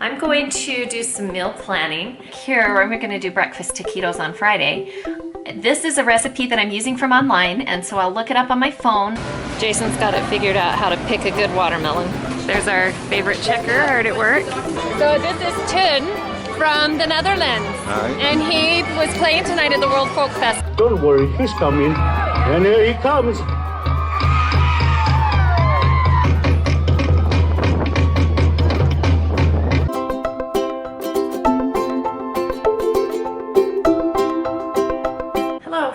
I'm going to do some meal planning. Here, we're going to do breakfast taquitos on Friday. This is a recipe that I'm using from online, and so I'll look it up on my phone. Jason's got it figured out how to pick a good watermelon. There's our favorite checker, hard at work. So this is Tun from the Netherlands. Hi. And he was playing tonight at the World Folkfest. Don't worry, he's coming. And here he comes.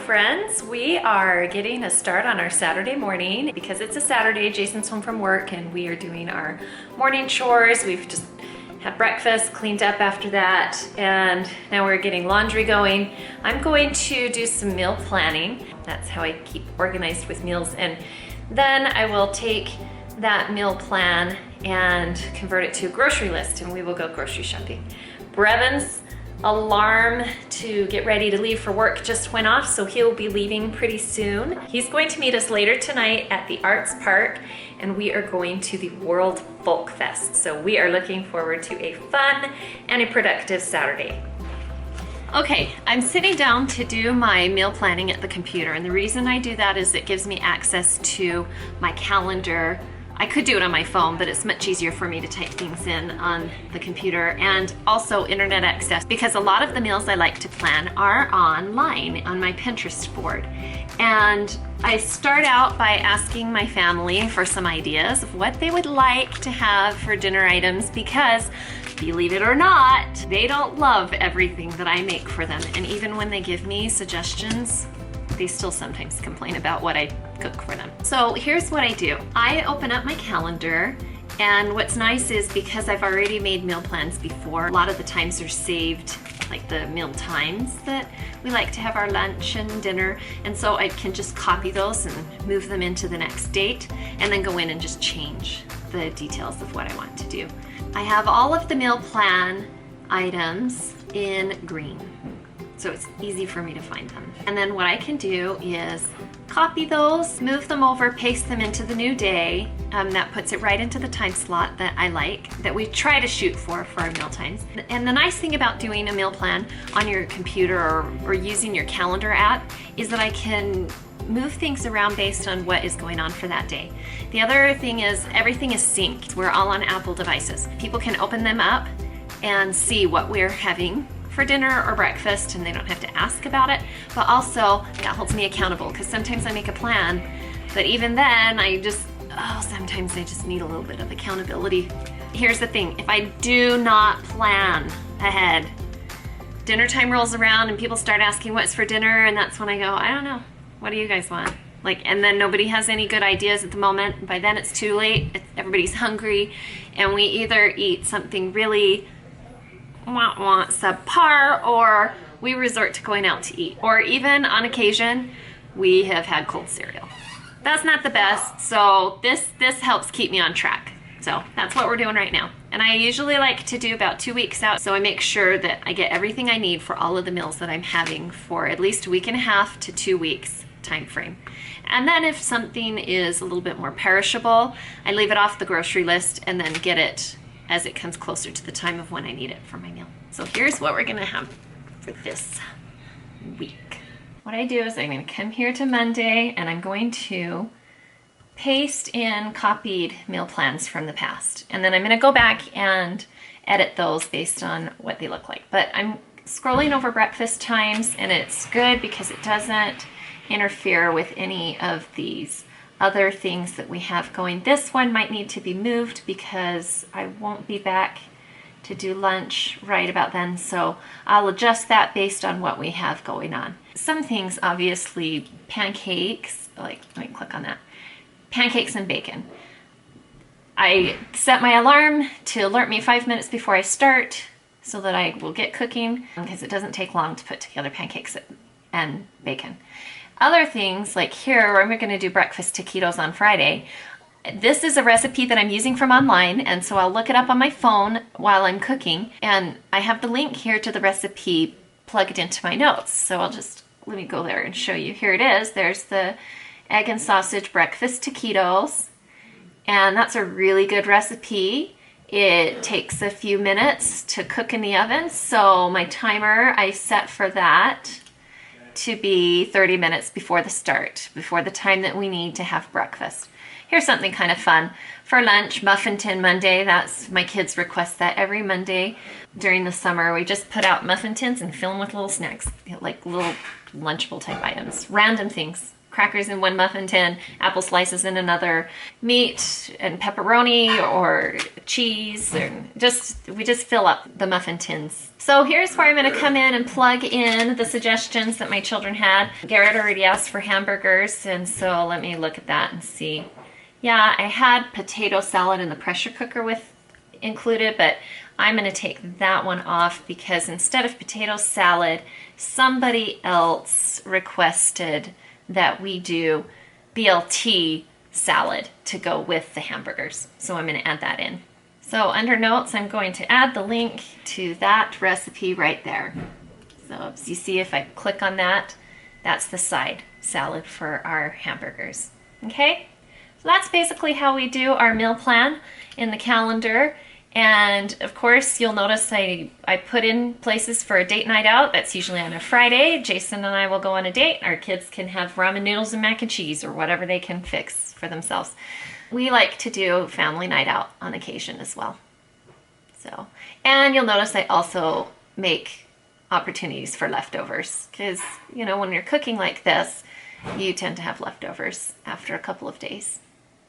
Friends, we are getting a start on our Saturday morning. Because it's a Saturday, Jason's home from work and we are doing our morning chores. We've just had breakfast, cleaned up after that, and now we're getting laundry going. I'm going to do some meal planning. That's how I keep organized with meals, and then I will take that meal plan and convert it to a grocery list and we will go grocery shopping. Brevin's alarm to get ready to leave for work just went off, so he'll be leaving pretty soon. He's going to meet us later tonight at the Arts Park, and we are going to the World Folkfest. So we are looking forward to a fun and a productive Saturday. Okay, I'm sitting down to do my meal planning at the computer, and the reason I do that is it gives me access to my calendar. I could do it on my phone, but it's much easier for me to type things in on the computer, and also internet access, because a lot of the meals I like to plan are online on my Pinterest board. And I start out by asking my family for some ideas of what they would like to have for dinner items, because believe it or not, they don't love everything that I make for them. And even when they give me suggestions, they still sometimes complain about what I cook for them. So here's what I do. I open up my calendar, and what's nice is because I've already made meal plans before, a lot of the times they're saved, like the meal times that we like to have our lunch and dinner, and so I can just copy those and move them into the next date, and then go in and just change the details of what I want to do. I have all of the meal plan items in green, so it's easy for me to find them. And then what I can do is copy those, move them over, paste them into the new day. That puts it right into the time slot that I like, that we try to shoot for our meal times. And the nice thing about doing a meal plan on your computer or using your calendar app is that I can move things around based on what is going on for that day. The other thing is everything is synced. We're all on Apple devices. People can open them up and see what we're having for dinner or breakfast, and they don't have to ask about it. But also that holds me accountable, because sometimes I make a plan, but even then sometimes I just need a little bit of accountability. Here's the thing, if I do not plan ahead, dinner time rolls around and people start asking what's for dinner, and that's when I go, I don't know, what do you guys want? And then nobody has any good ideas at the moment. By then it's too late, everybody's hungry, and we either eat something really subpar, or we resort to going out to eat, or even on occasion we have had cold cereal. That's not the best, so this helps keep me on track. So that's what we're doing right now, and I usually like to do about 2 weeks out, so I make sure that I get everything I need for all of the meals that I'm having for at least a week and a half to 2 weeks time frame. And then if something is a little bit more perishable, I leave it off the grocery list and then get it as it comes closer to the time of when I need it for my meal. So here's what we're gonna have for this week. What I do is I'm gonna come here to Monday, and I'm going to paste in copied meal plans from the past. And then I'm gonna go back and edit those based on what they look like. But I'm scrolling over breakfast times, and it's good because it doesn't interfere with any of these other things that we have going. This one might need to be moved because I won't be back to do lunch right about then, so I'll adjust that based on what we have going on. Some things, obviously, pancakes, let me click on that. Pancakes and bacon. I set my alarm to alert me 5 minutes before I start so that I will get cooking, because it doesn't take long to put together pancakes and bacon. Other things, like here, where we're going to do breakfast taquitos on Friday. This is a recipe that I'm using from online, and so I'll look it up on my phone while I'm cooking, and I have the link here to the recipe plugged into my notes. So let me go there and show you. Here it is. There's the egg and sausage breakfast taquitos, and that's a really good recipe. It takes a few minutes to cook in the oven, so my timer I set for that to be 30 minutes before the start, before the time that we need to have breakfast. Here's something kind of fun. For lunch, Muffin Tin Monday. That's, my kids request that every Monday during the summer. We just put out muffin tins and fill them with little snacks, like little lunchable type items, random things. Crackers in one muffin tin, apple slices in another, meat and pepperoni or cheese, and we just fill up the muffin tins. So here's where I'm going to come in and plug in the suggestions that my children had. Garrett already asked for hamburgers, and so let me look at that and see. Yeah, I had potato salad in the pressure cooker included, but I'm going to take that one off because instead of potato salad, somebody else requested that we do BLT salad to go with the hamburgers. So I'm going to add that in. So under notes, I'm going to add the link to that recipe right there. So as you see, if I click on that, that's the side salad for our hamburgers. Okay? So that's basically how we do our meal plan in the calendar. And of course, you'll notice I put in places for a date night out. That's usually on a Friday. Jason and I will go on a date. Our kids can have ramen noodles and mac and cheese or whatever they can fix for themselves. We like to do family night out on occasion as well. So, and you'll notice I also make opportunities for leftovers because, you know, when you're cooking like this, you tend to have leftovers after a couple of days.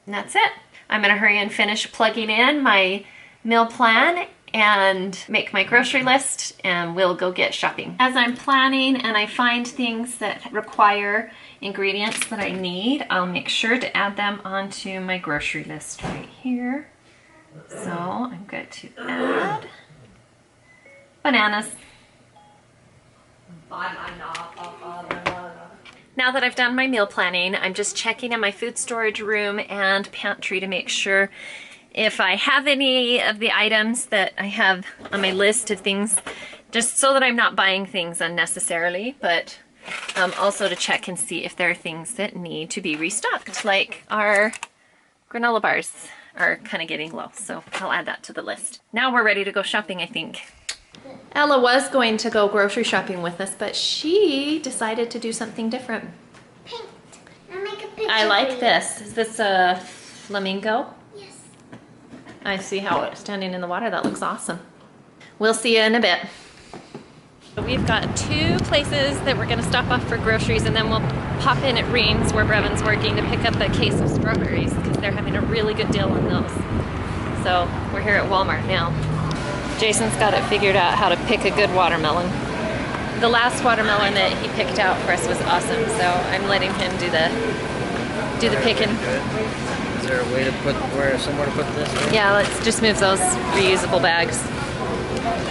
And that's it. I'm going to hurry and finish plugging in my meal plan and make my grocery list, and we'll go get shopping. As I'm planning and I find things that require ingredients that I need, I'll make sure to add them onto my grocery list right here. So I'm going to add bananas. Now that I've done my meal planning, I'm just checking in my food storage room and pantry to make sure if I have any of the items that I have on my list of things, just so that I'm not buying things unnecessarily, but also to check and see if there are things that need to be restocked, like our granola bars are kind of getting low, so I'll add that to the list. Now we're ready to go shopping, I think. Ella was going to go grocery shopping with us, but she decided to do something different. Paint. I'll make a picture. I like this. Is this a flamingo? Yes. I see how it's standing in the water. That looks awesome. We'll see you in a bit. We've got 2 places that we're going to stop off for groceries, and then we'll pop in at Reams where Brevin's working to pick up a case of strawberries because they're having a really good deal on those. So we're here at Walmart now. Jason's got it figured out how to pick a good watermelon. The last watermelon that he picked out for us was awesome, so I'm letting him do the picking. Is there a way to put somewhere to put this? Yeah, let's just move those reusable bags.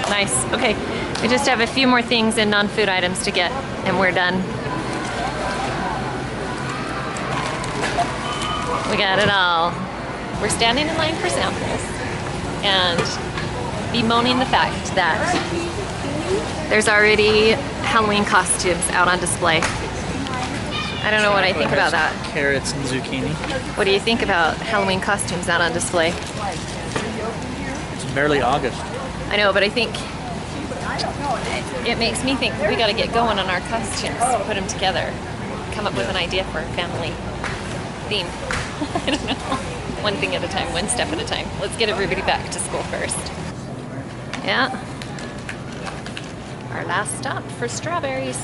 Nice. Okay, we just have a few more things in non-food items to get, and we're done. We got it all. We're standing in line for samples and bemoaning the fact that there's already Halloween costumes out on display. I don't know what I think about that. Carrots and zucchini. What do you think about Halloween costumes out on display? It's barely August. I know, but I think it makes me think we got to get going on our costumes, put them together, come up with an idea for a family theme. I don't know. One thing at a time, one step at a time. Let's get everybody back to school first. Yeah. Our last stop for strawberries.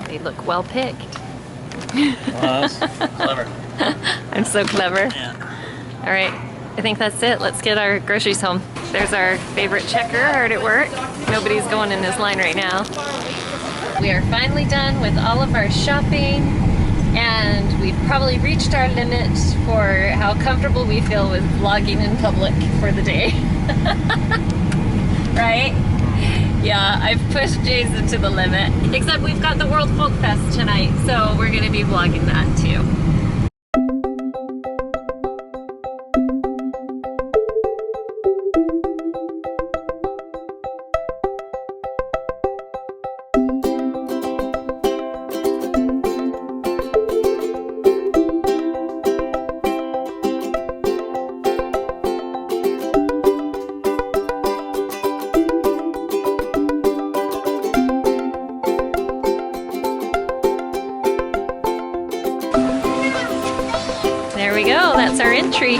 They look well picked. Well, that's clever. I'm so clever. Yeah. All right, I think that's it. Let's get our groceries home. There's our favorite checker, hard at work. Nobody's going in this line right now. We are finally done with all of our shopping, and we've probably reached our limit for how comfortable we feel with vlogging in public for the day. Right? Yeah, I've pushed Jason to the limit. Except we've got the World Folkfest tonight, so we're gonna be vlogging that too. entry.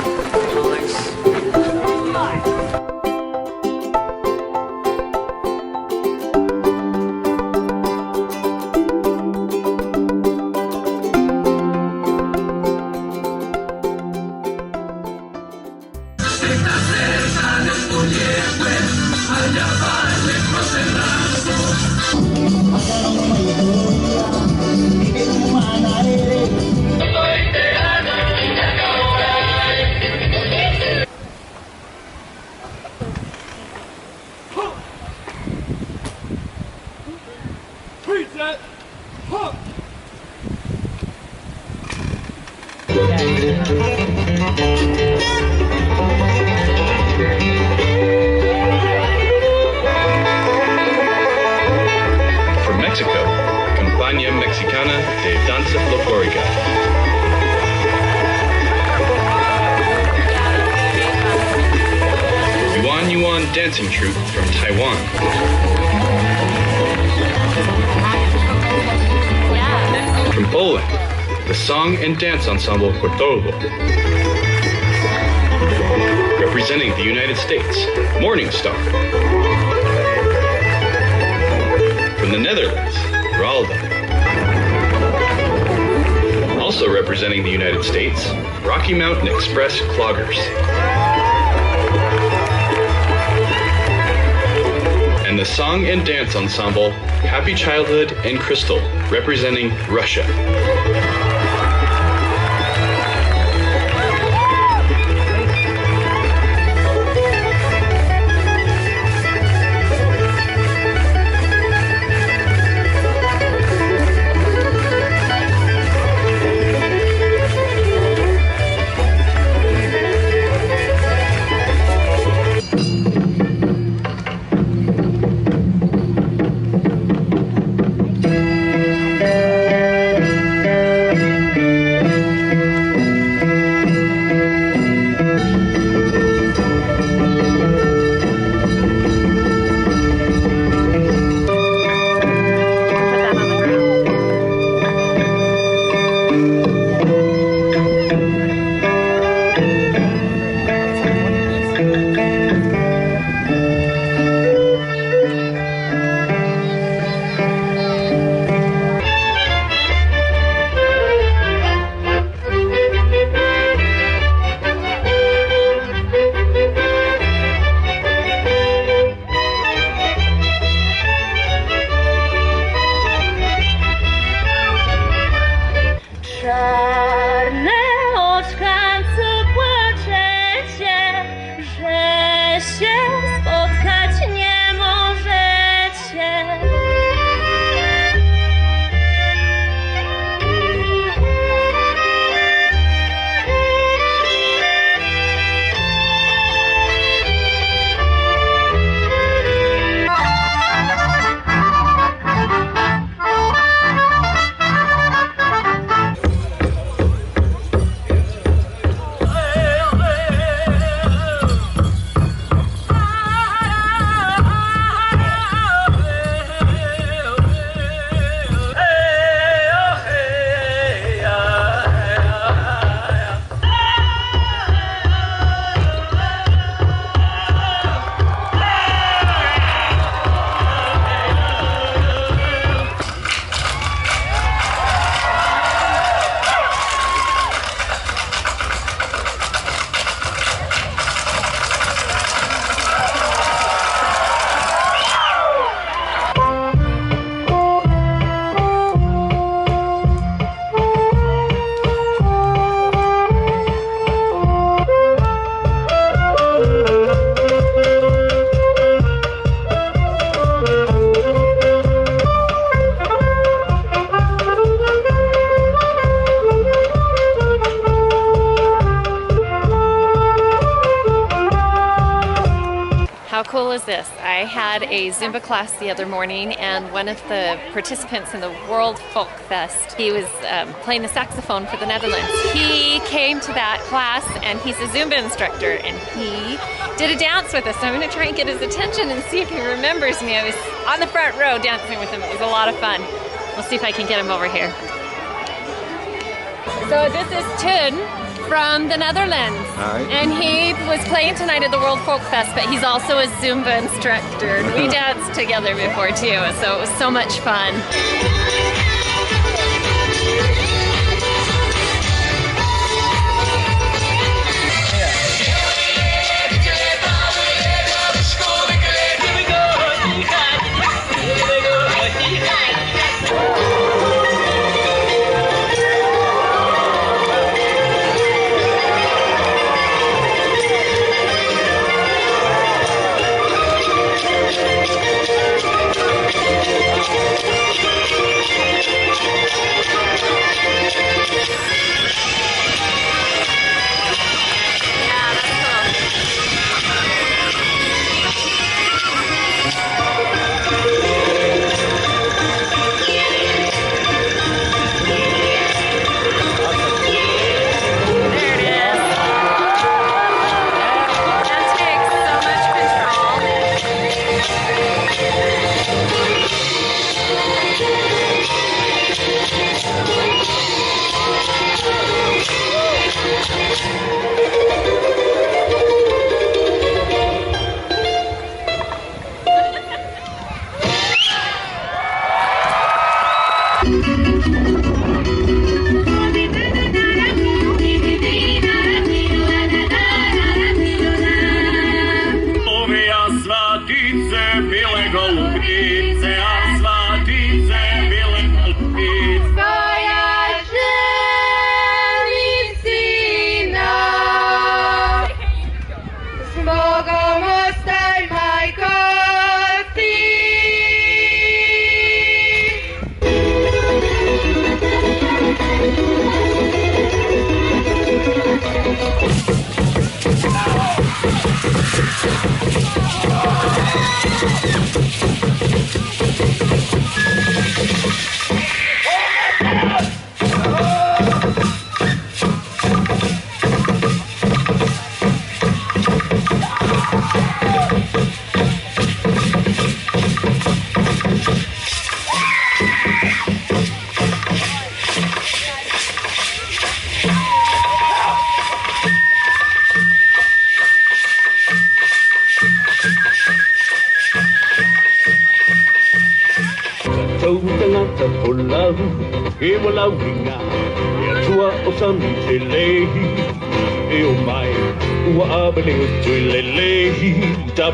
From Mexico, Compañía Mexicana de Danza Folclórica. Yuan Yuan Dancing Troupe from Taiwan. From Poland, the Song and Dance Ensemble WATERCOLOR. Representing the United States, Morning Star. From the Netherlands, Ralda. Also representing the United States, Rocky Mountain Express Cloggers. And the Song and Dance Ensemble, Happy Childhood and Crystal, representing Russia. How cool is this? I had a Zumba class the other morning, and one of the participants in the World Folkfest, he was playing the saxophone for the Netherlands. He came to that class, and he's a Zumba instructor, and he did a dance with us. So I'm going to try and get his attention and see if he remembers me. I was on the front row dancing with him. It was a lot of fun. We'll see if I can get him over here. So this is Tun from the Netherlands. And he was playing tonight at the World Folkfest, but he's also a Zumba instructor. We danced together before too, so it was so much fun.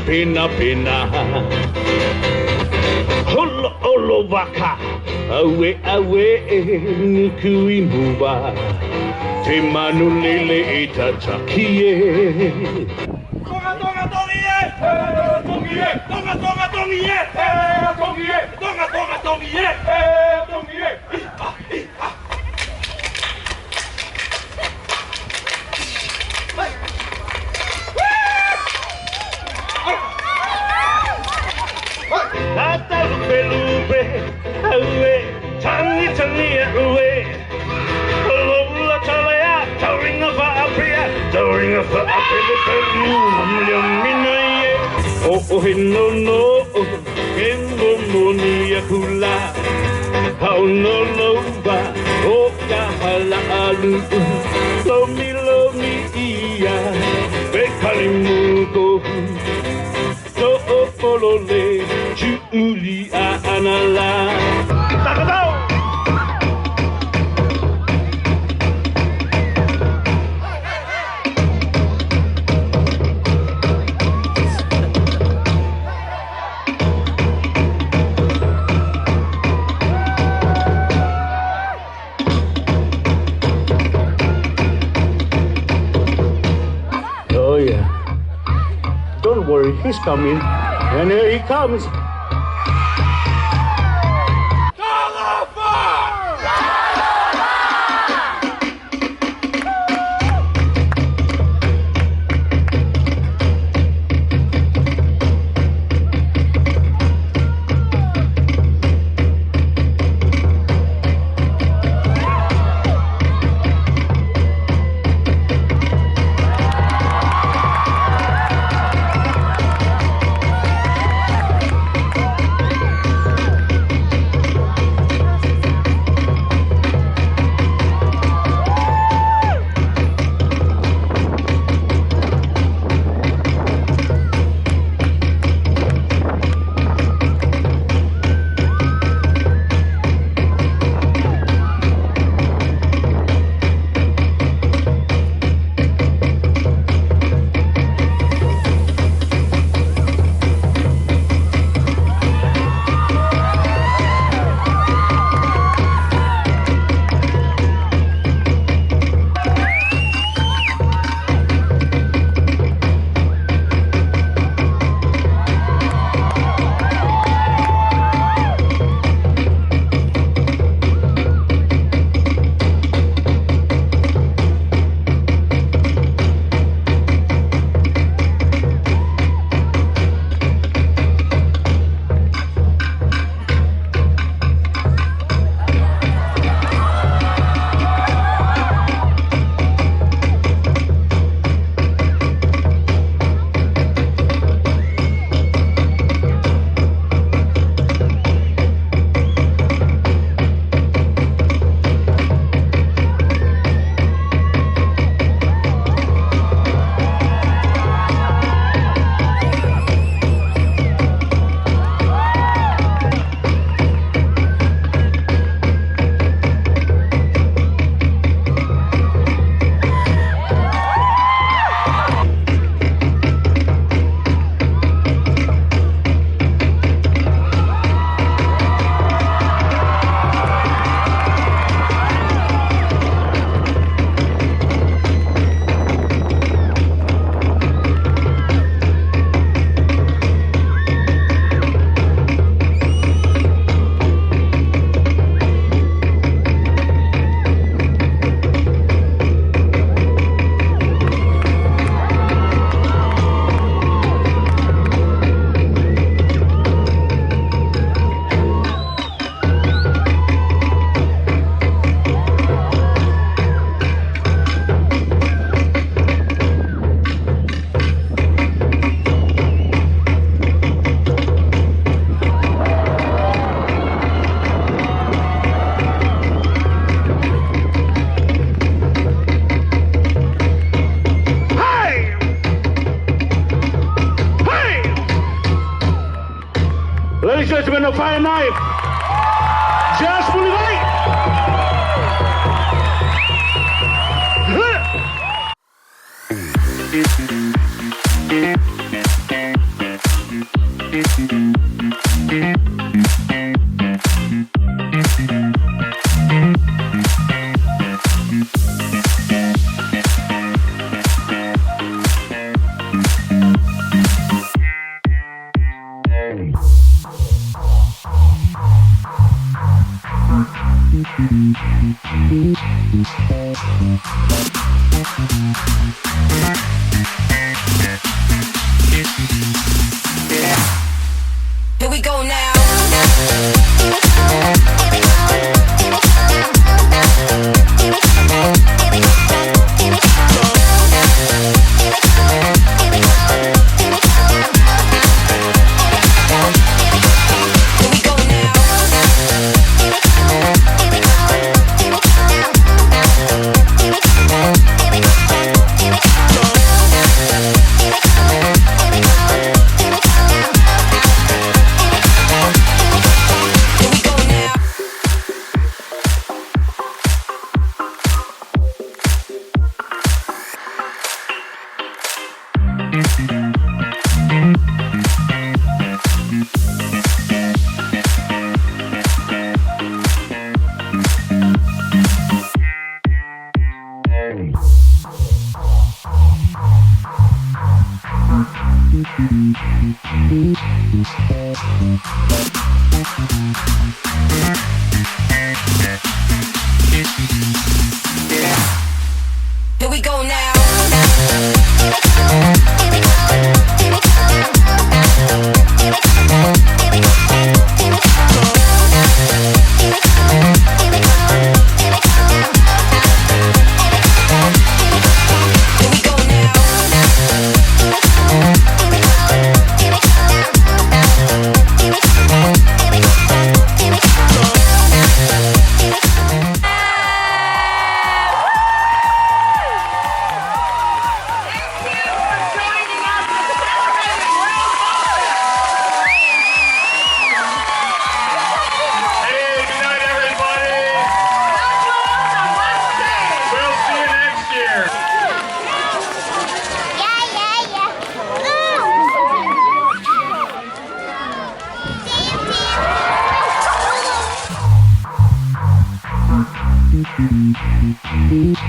Pina pina holo holo waka awe awe nukui muba te manu lele itatakie tonga tonga tongie tongie tonga tonga tongie tongie tonga tonga tongie tongie Oh, no, no, no, no, nia hula, how no, no, ba, oh, kahala alu, lo mi, ia, bekalimuko, so, polole, Julia, anala, takadao. Don't worry, he's coming. And here he comes. it's been a fine night. Just believe Here we go now. Here we go now. Yeah.